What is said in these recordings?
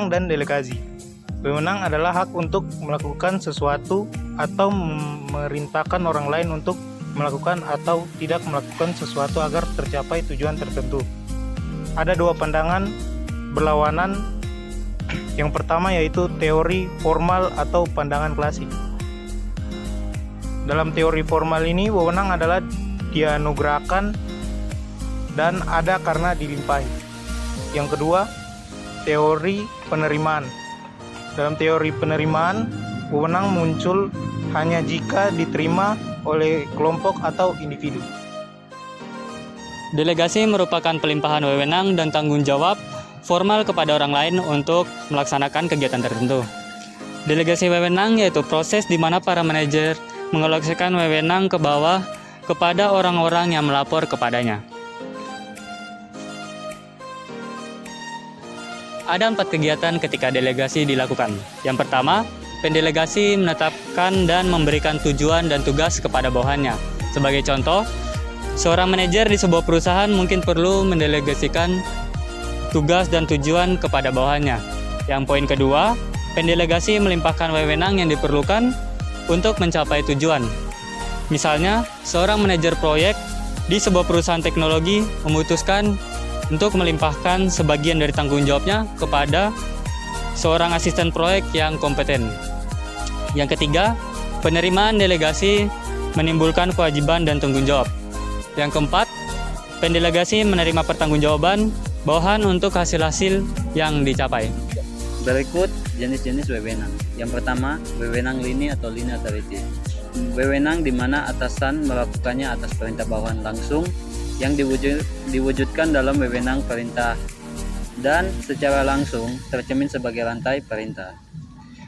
wewenang dan delegasi. Wewenang adalah hak untuk melakukan sesuatu atau memerintahkan orang lain untuk melakukan atau tidak melakukan sesuatu agar tercapai tujuan tertentu. Ada dua pandangan berlawanan. Yang pertama yaitu teori formal atau pandangan klasik. Dalam teori formal ini, wewenang adalah dianugerahkan dan ada karena dilimpahi. Yang kedua, teori penerimaan. Dalam teori penerimaan, wewenang muncul hanya jika diterima oleh kelompok atau individu. Delegasi merupakan pelimpahan wewenang dan tanggung jawab formal kepada orang lain untuk melaksanakan kegiatan tertentu. Delegasi wewenang yaitu proses di mana para manajer mengalokasikan wewenang ke bawah kepada orang-orang yang melapor kepadanya. Ada 4 kegiatan ketika delegasi dilakukan. Yang pertama, pendelegasi menetapkan dan memberikan tujuan dan tugas kepada bawahannya. Sebagai contoh, seorang manajer di sebuah perusahaan mungkin perlu mendelegasikan tugas dan tujuan kepada bawahannya. Yang poin kedua, pendelegasi melimpahkan wewenang yang diperlukan untuk mencapai tujuan. Misalnya, seorang manajer proyek di sebuah perusahaan teknologi memutuskan untuk melimpahkan sebagian dari tanggung jawabnya kepada seorang asisten proyek yang kompeten. Yang ketiga, penerimaan delegasi menimbulkan kewajiban dan tanggung jawab. Yang keempat, pendelegasi menerima pertanggungjawaban bawahan untuk hasil-hasil yang dicapai. Berikut jenis-jenis wewenang. Yang pertama, wewenang lini atau line authority. Wewenang di mana atasan melakukannya atas perintah bawahan langsung yang diwujudkan dalam wewenang perintah dan secara langsung tercermin sebagai rantai perintah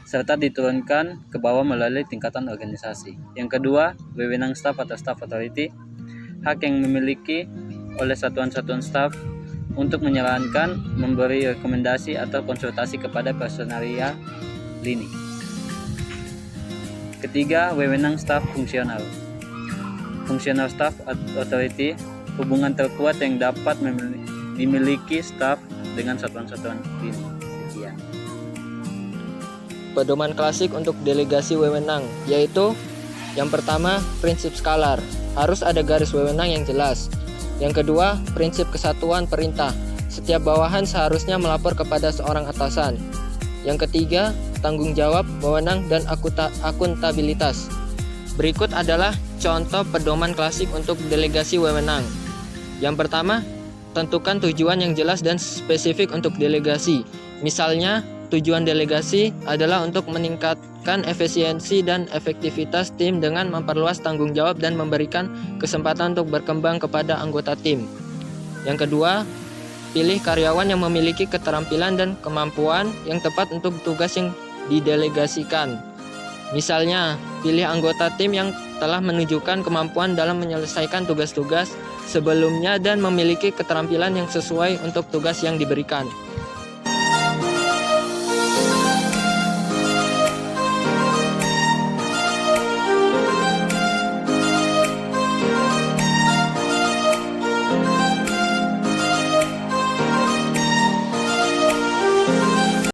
serta diturunkan ke bawah melalui tingkatan organisasi. Yang kedua, wewenang staff atau staff authority, hak yang dimiliki oleh satuan-satuan staff untuk menyarankan, memberi rekomendasi atau konsultasi kepada personalia lini. Ketiga, wewenang staff fungsional. Fungsional staff authority, hubungan terkuat yang dapat dimiliki staf dengan satuan-satuan lini. Sekian. Pedoman klasik untuk delegasi wewenang yaitu yang pertama, prinsip skalar. Harus ada garis wewenang yang jelas. Yang kedua, prinsip kesatuan perintah. Setiap bawahan seharusnya melapor kepada seorang atasan. Yang ketiga, tanggung jawab, wewenang, dan akuntabilitas. Berikut adalah contoh pedoman klasik untuk delegasi wewenang. Yang pertama, tentukan tujuan yang jelas dan spesifik untuk delegasi. Misalnya, tujuan delegasi adalah untuk meningkatkan efisiensi dan efektivitas tim dengan memperluas tanggung jawab dan memberikan kesempatan untuk berkembang kepada anggota tim. Yang kedua, pilih karyawan yang memiliki keterampilan dan kemampuan yang tepat untuk tugas yang didelegasikan. Misalnya, pilih anggota tim yang telah menunjukkan kemampuan dalam menyelesaikan tugas-tugas sebelumnya dan memiliki keterampilan yang sesuai untuk tugas yang diberikan.